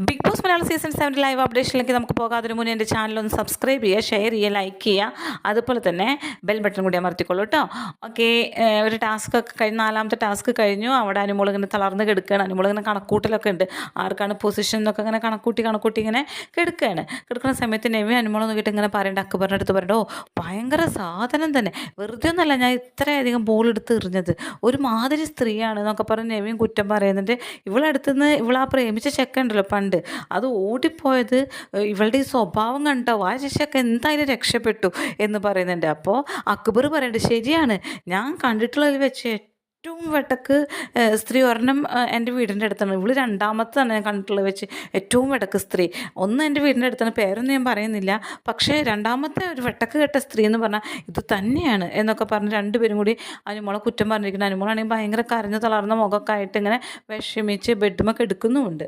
Big Boss Malayalam season 7 live അപ്ഡേഷനിലേക്ക് നമുക്ക് പോകാതിന് മുന്നേ എൻ്റെ ചാനലൊന്ന് സബ്സ്ക്രൈബ് ചെയ്യുക, ഷെയർ ചെയ്യുക, ലൈക്ക് ചെയ്യുക, അതുപോലെ തന്നെ ബെൽ ബട്ടൺ കൂടി അമർത്തിക്കൊള്ളൂ കേട്ടോ. ഓക്കെ, ഒരു ടാസ്ക് ഒക്കെ കഴിഞ്ഞ് 4ാമത്തെ ടാസ്ക് കഴിഞ്ഞു. അവിടെ അനുമോൾ ഇങ്ങനെ തളർന്ന് കിടക്കുകയാണ്. അനുമോൾ ഇങ്ങനെ കണക്കൂട്ടലൊക്കെ ഉണ്ട്, ആർക്കാണ് പൊസിഷൻ എന്നൊക്കെ ഇങ്ങനെ കണക്കൂട്ടി ഇങ്ങനെ കിടക്കുന്ന സമയത്ത് നെവി അനുമോൾ നോക്കിയിട്ട് ഇങ്ങനെ പറയേണ്ട അക്ബറിൻ്റെ അടുത്ത് പറയണ്ടോ, ഭയങ്കര സാധനം തന്നെ, വെറുതെ ഒന്നല്ല ഞാൻ ഇത്രയധികം ബോൾ എടുത്ത് എറിഞ്ഞത്, ഒരു മാതിരി സ്ത്രീയാണ് എന്നൊക്കെ പറഞ്ഞ് നെവിയും കുറ്റം പറയുന്നുണ്ട്. ഇവളടുത്തുനിന്ന് ഇവളാ പ്രേമിച്ച ചെക്കുണ്ടല്ലോ പണ്ട്, അത് ഓടിപ്പോയത് ഇവളുടെ ഈ സ്വഭാവം കണ്ടോ, ആ ശിക്ഷയൊക്കെ എന്തായാലും രക്ഷപ്പെട്ടു എന്ന് പറയുന്നുണ്ട്. അപ്പോൾ അക്ബർ പറയുന്നുണ്ട്, ശരിയാണ്, ഞാൻ കണ്ടിട്ടുള്ളതിൽ വെച്ച് ഏറ്റവും വെട്ടക്ക് സ്ത്രീ ഒരെണ്ണം എൻ്റെ വീടിൻ്റെ അടുത്താണ്, ഇവള് രണ്ടാമത്താണ് ഞാൻ കണ്ടിട്ടുള്ളത് വെച്ച് ഏറ്റവും വെട്ടക്ക് സ്ത്രീ. ഒന്ന് എൻ്റെ വീടിൻ്റെ അടുത്താണ്, പേരൊന്നും ഞാൻ പറയുന്നില്ല, പക്ഷേ രണ്ടാമത്തെ ഒരു വെട്ടക്ക് കെട്ട സ്ത്രീ എന്ന് പറഞ്ഞാൽ ഇത് തന്നെയാണ് എന്നൊക്കെ പറഞ്ഞ് രണ്ടുപേരും കൂടി അനുമോളെ കുറ്റം പറഞ്ഞിരിക്കുന്നത്. അനുമോളാണെങ്കിൽ ഭയങ്കര കരഞ്ഞു തളർന്ന മുഖമൊക്കെ ആയിട്ട് ഇങ്ങനെ വിഷമിച്ച് ബെഡ്മൊക്കെ എടുക്കുന്നുമുണ്ട്.